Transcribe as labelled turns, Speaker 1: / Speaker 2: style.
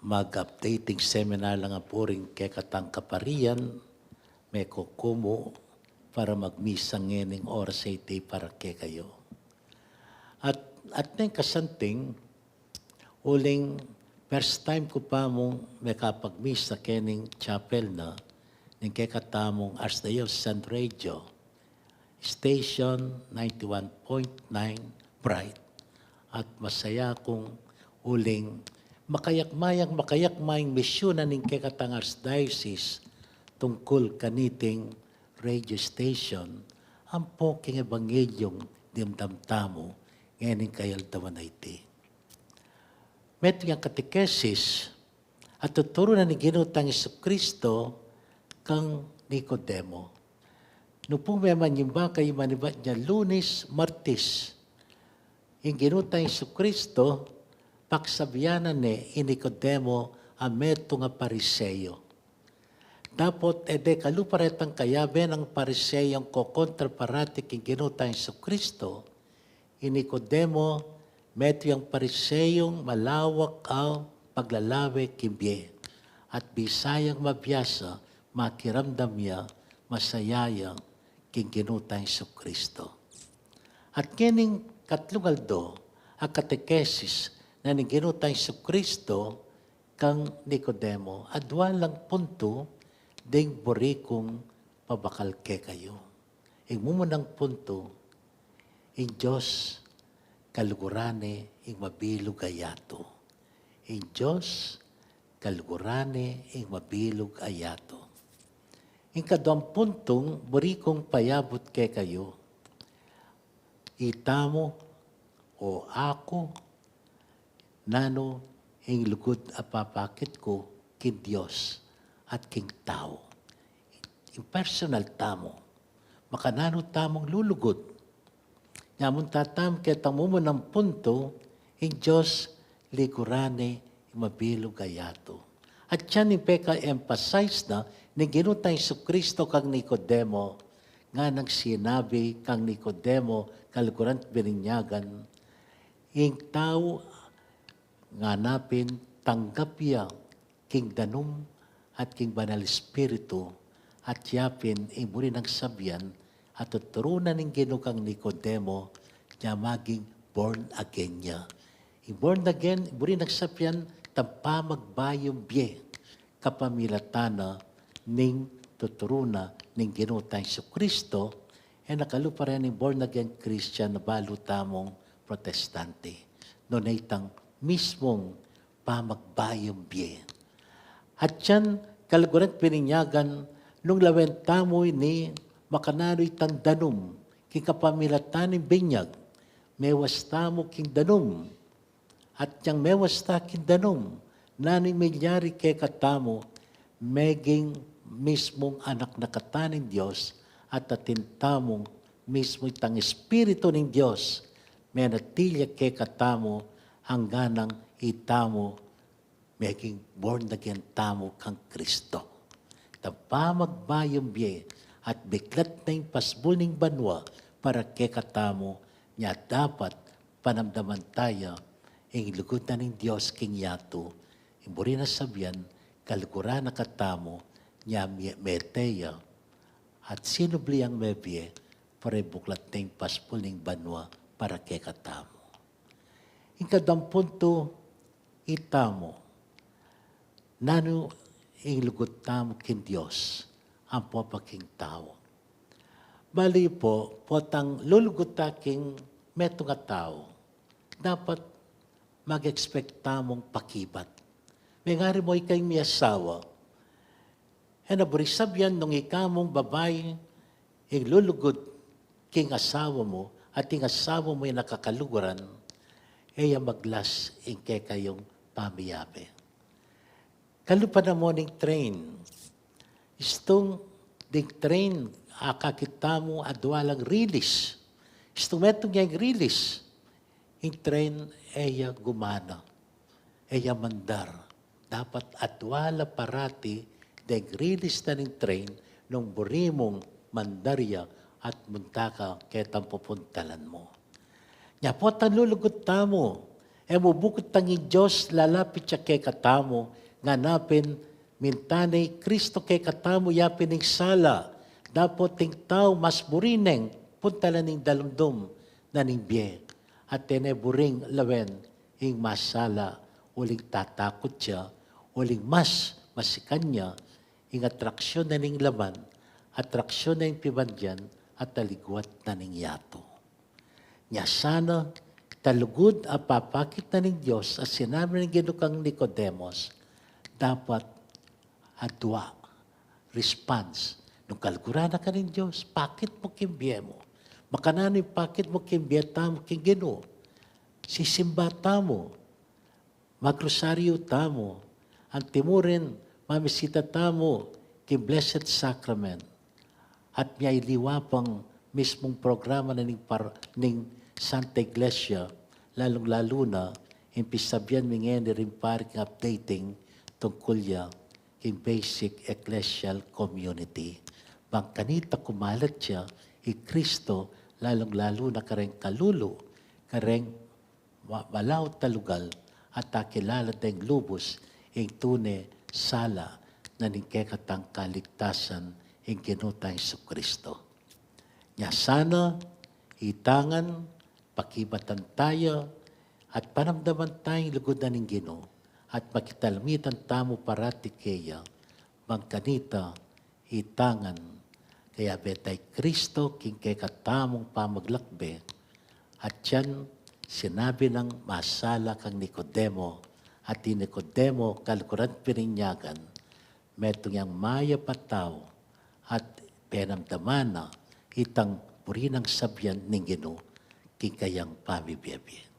Speaker 1: mag-updating seminar lang ang puring kekatang kaparian, may kukumo para magmisang ngening oras iti para ke kayo. At nang kasanting, uling first time ko pa mong may kapagmisa kening chapel na, ng kekatamong Archdiocese San Radio, Station 91.9 Bright. At masaya kong uling makayakmayang misyonan ng kekatang Archdiocese tungkol kaniting radio station ang poking ebangelyong dimdamtamo ngayon kayaldawan na iti. Meto yung katekesis at tuturo na ni Ginutang Jesucristo kang Nicodemo. No po may manimba kayo manibat niya Lunes, Martes. Yung Ginutang Jesucristo, paksabianan ni Nicodemo ang meto nga pariseyo. Dapat ede kaluparetang kayabe ng pariseyong kokontraparatik yung Ginutang Jesucristo, Nicodemo, meto yung pariseyong malawak ang paglalawe kimbye at bisayang mabiyasa makiramdam niya masayayang king Ginutang Jesucristo. At kining katlungaldo ang katekesis na ni Ginutang Jesucristo kang Nicodemo adwa lang punto ding borikong pabakal ke kayo. Ing mumunang punto ing Diyos kalugurane ing mabilog ayato. Ing Diyos kalugurane ing mabilog ayato. Ing kaduang puntong borikong payabot ke kayo. Itamo o ako nano ing lugod apapakit ko kin Diyos at king tao. Ing personal tamo. Makanano tamong lulugod. Yamun tatam ketang mo ng punto, ing Diyos ligurane mabilog ayato. At yan yung peka-emphasize na ni Ginutang Jesucristo kang Nicodemo, nga nang sinabi kang Nicodemo, kaliguran at bininyagan, ing tao nga napin tanggap ya king danum at king banal espiritu at yapin ing muli ng sabyan at tuturunan ng ginukang Nicodemo niya maging born again niya. Ing born again, muli ng sabyan, tampa magbayong biye kapamilatana ning tuturuna ning Ginutang Jesucristo e nakalupa rin ng born again Christian na balutamong protestante. Noon itang mismong pamagbayong biye. At yan, kaliguran pininyagan nung lawentamoy ni makanano'y tandanum, king kapamilatan ng binyag, mewasta mo king danum, at yang mewasta king danum, nano'y milyari kay katamo, meging mismong anak na kataning Diyos, at atintamong mismo itang Espiritu ng Diyos, may natilya kay katamo, hangganang itamo, meging born again tamo kang Kristo. Tapamagbayong biye, at biglat na yung pasbul ng banwa para kekatamo niya dapat panamdaman tayo ang lugod na ng Diyos king yato. Imburi na sabyan, kalugura na katamo niya meteya at sinubli ang mebye para buklat na yung pasbul ng banwa para kekatamo. Ikadampunto, itamo, nano ang lugod tamo king Diyos, ang papaking tao. Bali po, potang lulugot taking meto nga tao, dapat mag-expect tamong pakibat. May ngari mo ikay may asawa, e naburisab yan nung ikamong babae, ing lulugod king asawa mo, at ing asawa mo yung nakakaluguran, e maglas ing kay kayong pamiyabe. Kalupa na mo ning train, istong ding train, akakita mo adwalang release. Istong metong yung release, yung train eya gumana, eya mandar. Dapat adwala parati ding release na ng train nung burimong mandarya at muntaka ketang pupuntalan mo. Nya po tanlulugot tamo, E mubukod tanging Diyos, lalapit siya kay katamo, nga napin, mintanay, Kristo kay katamo, yapin ng sala, dapat ting tao mas burineng, punta lang ng dalumdum na ning biye. At buring lawen, hing masala, uling tatakot siya, uling mas masikan niya, hing atraksyon na ning laman, atraksyon na ning pibandyan, at taligwat na ning yato. Nya sana, talugod at papakit na ng Diyos at sinabi ng ginukang Nicodemos, dapat adwa, response. Nung kalgura na ka ng Diyos, pakit mo kimbiye mo. Makanano yung pakit mo kimbiye tamo king Ginoo. Sisimba tamo, magrosaryo tamo, ang timurin, mamisita tamo, king Blessed Sacrament. At niya iliwapang mismong programa na ning Santa Iglesia, lalong-lalo na, impisabihan mi ngayon rin paring updating tungkol ya king basic ecclesial community. Bangkanita kumalat siya, Kristo, lalong-lalo na kareng kalulo, kareng malaw talugal, at takilala tayong lubos, ing tune sala na ningkekatang kaligtasan, ing Ginoo Hesus Kristo. Nya sana, itangan, pakibatan tayo, at panamdaman tayong lugod na ng Ginoo, at makitalmitan tamo parati kaya, magkanita, itangan, kaya betay Kristo, king kay katamong pamaglakbe, at yan, sinabi ng masala kang Nicodemo, at ti Nicodemo, kalkuran pininyagan, metong yang maya pataw, at penamdaman na, itang purinang sabyan ng Ginoo, king kayang pamibiyabiyad.